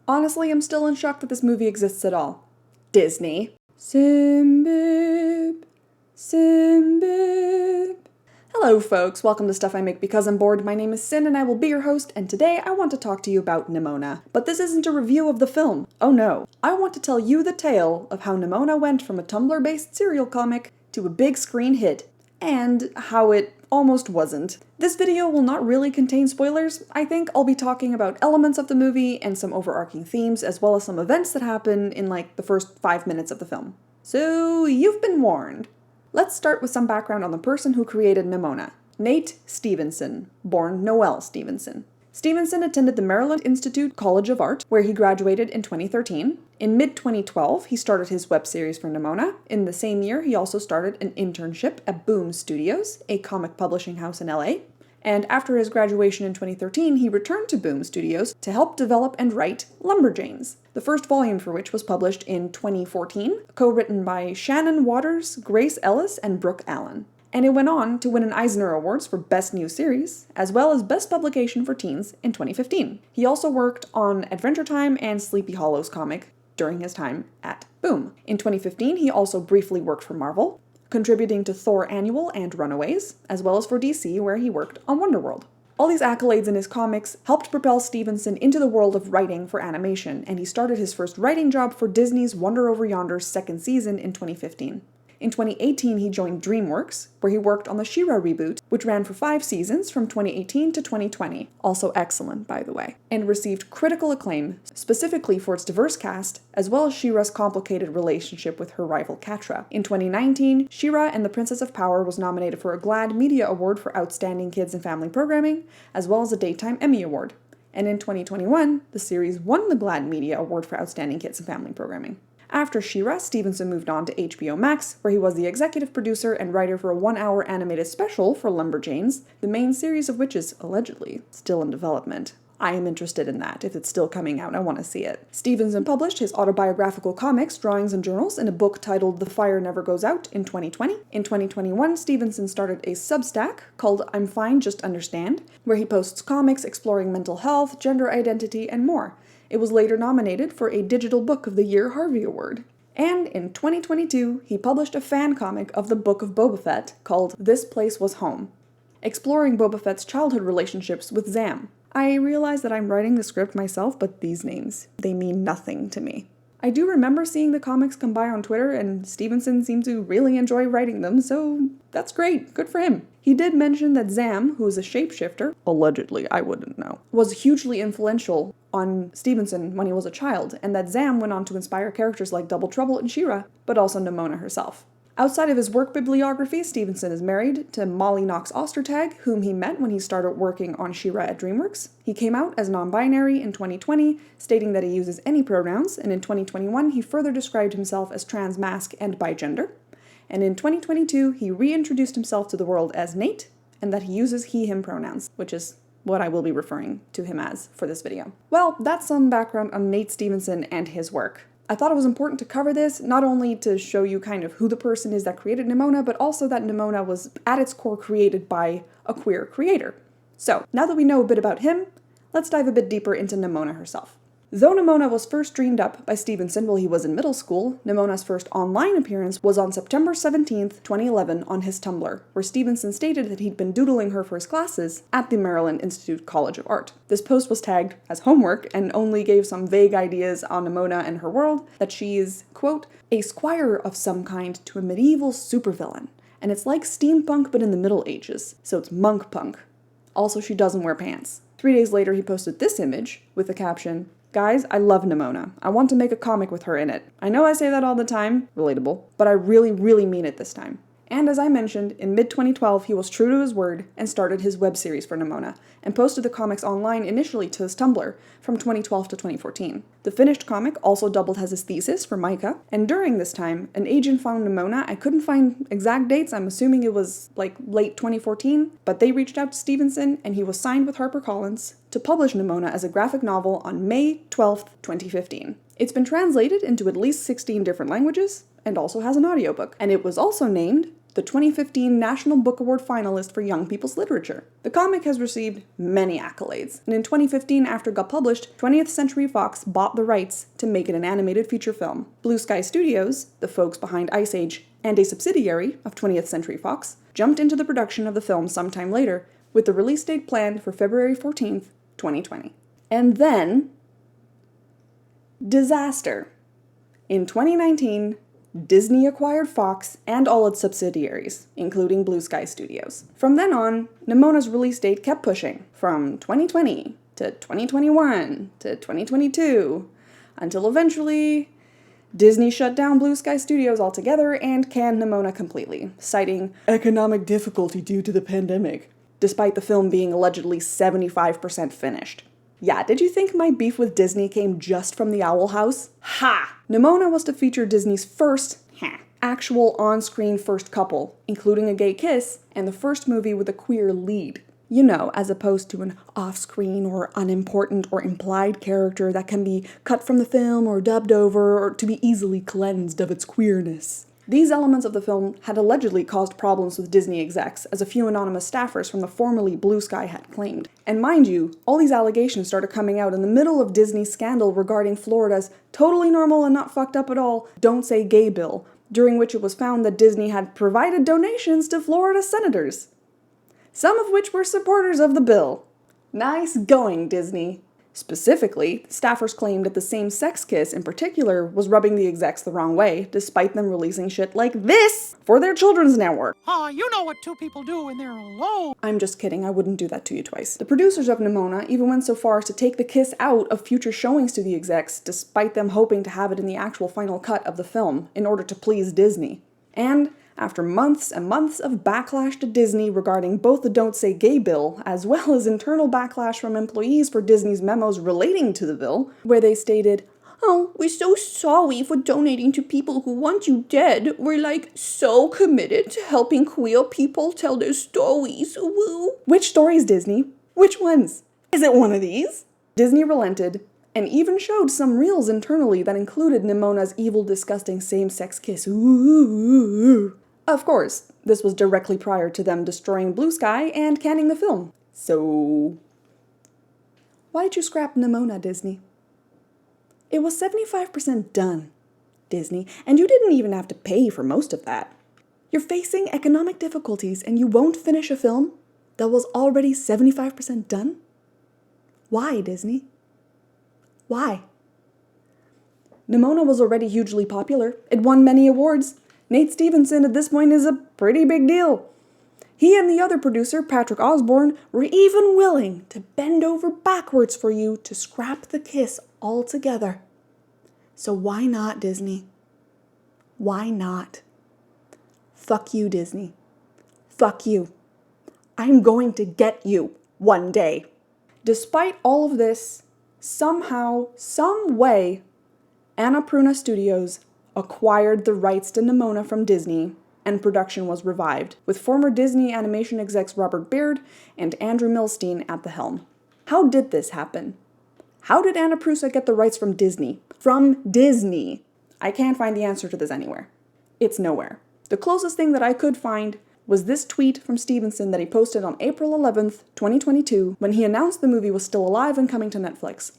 Honestly, I'm still in shock that this movie exists at all. Disney. Simbib. Simbib. Hello folks, welcome to Stuff I Make Because I'm Bored. My name is Sin and I will be your host, and today I want to talk to you about Nimona. But this isn't a review of the film. Oh no. I want to tell you the tale of how Nimona went from a Tumblr-based serial comic to a big screen hit, and how it almost wasn't. This video will not really contain spoilers. I think I'll be talking about elements of the movie and some overarching themes, as well as some events that happen in like the first 5 minutes of the film. So you've been warned. Let's start with some background on the person who created Nimona. Nate Stevenson, born Noelle Stevenson. Stevenson attended the Maryland Institute College of Art, where he graduated in 2013. In mid-2012, he started his web series for Nimona. In the same year, he also started an internship at Boom Studios, a comic publishing house in LA. And after his graduation in 2013, he returned to Boom Studios to help develop and write Lumberjanes, the first volume for which was published in 2014, co-written by Shannon Waters, Grace Ellis, and Brooke Allen. And it went on to win an Eisner Awards for Best New Series, as well as Best Publication for Teens in 2015. He also worked on Adventure Time and Sleepy Hollow's comic during his time at Boom. In 2015, he also briefly worked for Marvel, contributing to Thor Annual and Runaways, as well as for DC, where he worked on Wonderworld. All these accolades in his comics helped propel Stevenson into the world of writing for animation, and he started his first writing job for Disney's Wonder Over Yonder's second season in 2015. In 2018, he joined DreamWorks, where he worked on the She-Ra reboot, which ran for 5 seasons from 2018 to 2020, also excellent, by the way, and received critical acclaim, specifically for its diverse cast, as well as She-Ra's complicated relationship with her rival Catra. In 2019, She-Ra and the Princess of Power was nominated for a GLAAD Media Award for Outstanding Kids and Family Programming, as well as a Daytime Emmy Award. And in 2021, the series won the GLAAD Media Award for Outstanding Kids and Family Programming. After She-Ra, Stevenson moved on to HBO Max, where he was the executive producer and writer for a 1-hour animated special for Lumberjanes, the main series of which is, allegedly, still in development. I am interested in that. If it's still coming out, I want to see it. Stevenson published his autobiographical comics, drawings, and journals in a book titled The Fire Never Goes Out in 2020. In 2021, Stevenson started a Substack called I'm Fine, Just Understand, where he posts comics exploring mental health, gender identity, and more. It was later nominated for a Digital Book of the Year Harvey Award. And in 2022, he published a fan comic of the Book of Boba Fett called This Place Was Home, exploring Boba Fett's childhood relationships with Zam. I realize that I'm writing the script myself, but these names, they mean nothing to me. I do remember seeing the comics come by on Twitter, and Stevenson seemed to really enjoy writing them, so that's great, good for him. He did mention that Zam, who is a shapeshifter, allegedly, I wouldn't know, was hugely influential on Stevenson when he was a child, and that Zam went on to inspire characters like Double Trouble and She-Ra, but also Nimona herself. Outside of his work bibliography, Stevenson is married to Molly Knox Ostertag, whom he met when he started working on She-Ra at DreamWorks. He came out as non-binary in 2020, stating that he uses any pronouns, and in 2021 he further described himself as trans, masc, and bigender. And in 2022 he reintroduced himself to the world as Nate, and that he uses he/him pronouns, which is what I will be referring to him as for this video. Well, that's some background on Nate Stevenson and his work. I thought it was important to cover this, not only to show you kind of who the person is that created Nimona, but also that Nimona was at its core created by a queer creator. So, now that we know a bit about him, let's dive a bit deeper into Nimona herself. Though Nimona was first dreamed up by Stevenson while he was in middle school, Nimona's first online appearance was on September 17th, 2011 on his Tumblr, where Stevenson stated that he'd been doodling her for his classes at the Maryland Institute College of Art. This post was tagged as homework and only gave some vague ideas on Nimona and her world, that she is, quote, a squire of some kind to a medieval supervillain, and it's like steampunk but in the Middle Ages, so it's monk punk. Also, she doesn't wear pants. 3 days later, he posted this image with the caption, "Guys, I love Nimona. I want to make a comic with her in it. I know I say that all the time, relatable, but I really, really mean it this time." And as I mentioned, in mid-2012 he was true to his word and started his web series for Nimona, and posted the comics online initially to his Tumblr from 2012 to 2014. The finished comic also doubled as his thesis for Micah, and during this time, an agent found Nimona. I couldn't find exact dates, I'm assuming it was like late 2014, but they reached out to Stevenson and he was signed with HarperCollins to publish Nimona as a graphic novel on May 12th, 2015. It's been translated into at least 16 different languages, and also has an audiobook, and it was also named the 2015 National Book Award finalist for Young People's Literature. The comic has received many accolades, and in 2015, after it got published, 20th Century Fox bought the rights to make it an animated feature film. Blue Sky Studios, the folks behind Ice Age and a subsidiary of 20th Century Fox, jumped into the production of the film sometime later, with the release date planned for February 14th, 2020. And then, disaster. In 2019, Disney acquired Fox and all its subsidiaries, including Blue Sky Studios. From then on, Nimona's release date kept pushing, from 2020 to 2021 to 2022, until eventually Disney shut down Blue Sky Studios altogether and canned Nimona completely, citing economic difficulty due to the pandemic, despite the film being allegedly 75% finished. Yeah, did you think my beef with Disney came just from the Owl House? Ha! Nimona was to feature Disney's first, actual on-screen first couple, including a gay kiss, and the first movie with a queer lead. You know, as opposed to an off-screen or unimportant or implied character that can be cut from the film or dubbed over or to be easily cleansed of its queerness. These elements of the film had allegedly caused problems with Disney execs, as a few anonymous staffers from the formerly Blue Sky had claimed. And mind you, all these allegations started coming out in the middle of Disney's scandal regarding Florida's totally normal and not fucked up at all Don't Say Gay bill, during which it was found that Disney had provided donations to Florida senators, some of which were supporters of the bill. Nice going, Disney. Specifically, staffers claimed that the same-sex kiss in particular was rubbing the execs the wrong way, despite them releasing shit like this for their children's network. You know what two people do when they're alone. I'm just kidding, I wouldn't do that to you twice. The producers of Nimona even went so far as to take the kiss out of future showings to the execs, despite them hoping to have it in the actual final cut of the film, in order to please Disney. And after months and months of backlash to Disney regarding both the Don't Say Gay bill, as well as internal backlash from employees for Disney's memos relating to the bill, where they stated, "Oh, we're so sorry for donating to people who want you dead. We're so committed to helping queer people tell their stories, woo." Which stories, Disney? Which ones? Is it one of these? Disney relented, and even showed some reels internally that included Nimona's evil, disgusting same-sex kiss. Ooh. Of course, this was directly prior to them destroying Blue Sky and canning the film. So, why'd you scrap Nimona, Disney? It was 75% done, Disney, and you didn't even have to pay for most of that. You're facing economic difficulties and you won't finish a film that was already 75% done? Why, Disney? Why? Nimona was already hugely popular. It won many awards. Nate Stevenson at this point is a pretty big deal. He and the other producer, Patrick Osborne, were even willing to bend over backwards for you to scrap the kiss altogether. So why not, Disney? Why not? Fuck you, Disney. Fuck you. I'm going to get you one day. Despite all of this, somehow, some way, Annapurna Studios acquired the rights to Nimona from Disney, and production was revived, with former Disney animation execs Robert Beard and Andrew Milstein at the helm. How did this happen? How did Annapurna get the rights from Disney? From Disney! I can't find the answer to this anywhere. It's nowhere. The closest thing that I could find was this tweet from Stevenson that he posted on April 11th, 2022, when he announced the movie was still alive and coming to Netflix.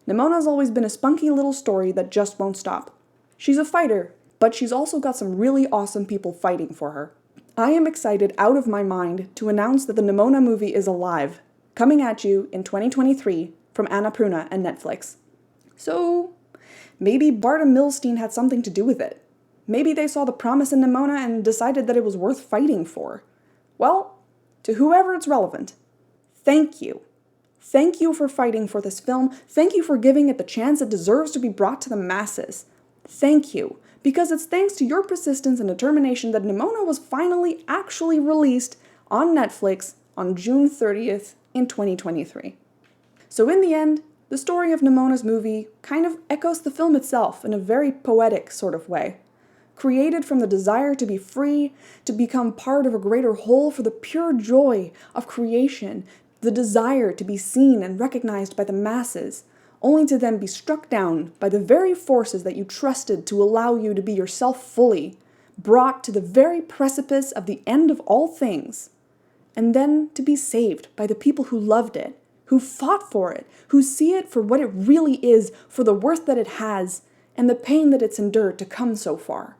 Nimona's always been a spunky little story that just won't stop. She's a fighter, but she's also got some really awesome people fighting for her. I am excited out of my mind to announce that the Nimona movie is alive, coming at you in 2023 from Annapurna and Netflix. So, maybe Barta Milstein had something to do with it. Maybe they saw the promise in Nimona and decided that it was worth fighting for. Well, to whoever it's relevant, thank you. Thank you for fighting for this film. Thank you for giving it the chance it deserves to be brought to the masses. Thank you, because it's thanks to your persistence and determination that Nimona was finally actually released on Netflix on June 30th in 2023. So in the end, the story of Nimona's movie kind of echoes the film itself in a very poetic sort of way. Created from the desire to be free, to become part of a greater whole for the pure joy of creation, the desire to be seen and recognized by the masses, only to then be struck down by the very forces that you trusted to allow you to be yourself fully, brought to the very precipice of the end of all things, and then to be saved by the people who loved it, who fought for it, who see it for what it really is, for the worth that it has, and the pain that it's endured to come so far.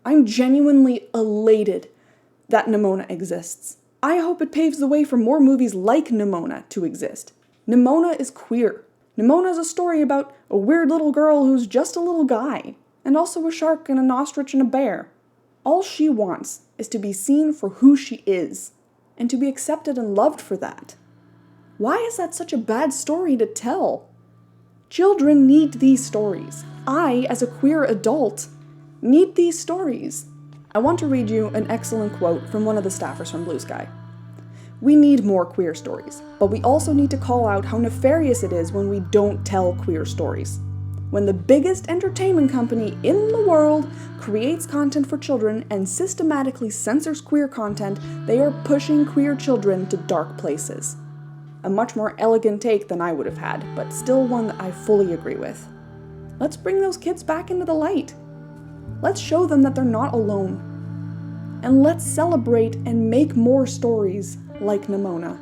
I'm genuinely elated that Nimona exists. I hope it paves the way for more movies like Nimona to exist. Nimona is queer. Nimona is a story about a weird little girl who's just a little guy, and also a shark and an ostrich and a bear. All she wants is to be seen for who she is, and to be accepted and loved for that. Why is that such a bad story to tell? Children need these stories. I, as a queer adult, need these stories. I want to read you an excellent quote from one of the staffers from Blue Sky. We need more queer stories, but we also need to call out how nefarious it is when we don't tell queer stories. When the biggest entertainment company in the world creates content for children and systematically censors queer content, they are pushing queer children to dark places. A much more elegant take than I would have had, but still one that I fully agree with. Let's bring those kids back into the light. Let's show them that they're not alone. And let's celebrate and make more stories like Nimona.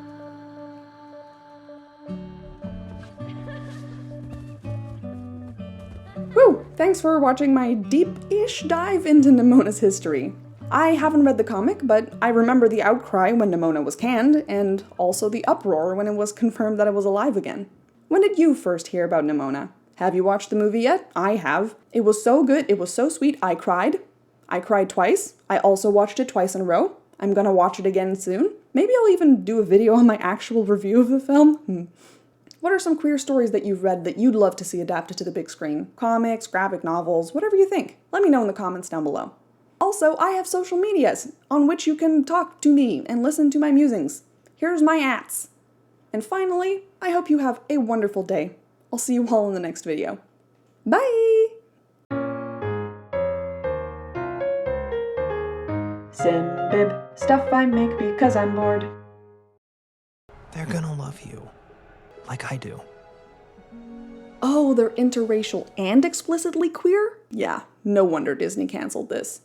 Whew! Thanks for watching my deep-ish dive into Nimona's history. I haven't read the comic, but I remember the outcry when Nimona was canned, and also the uproar when it was confirmed that it was alive again. When did you first hear about Nimona? Have you watched the movie yet? I have. It was so good, it was so sweet, I cried. I cried twice. I also watched it twice in a row. I'm gonna watch it again soon. Maybe I'll even do a video on my actual review of the film. What are some queer stories that you've read that you'd love to see adapted to the big screen? Comics, graphic novels, whatever you think. Let me know in the comments down below. Also, I have social medias on which you can talk to me and listen to my musings. Here's my ats. And finally, I hope you have a wonderful day. I'll see you all in the next video. Bye! Simbib, stuff I make because I'm bored. They're gonna love you. Like I do. Oh, they're interracial and explicitly queer? Yeah, no wonder Disney canceled this.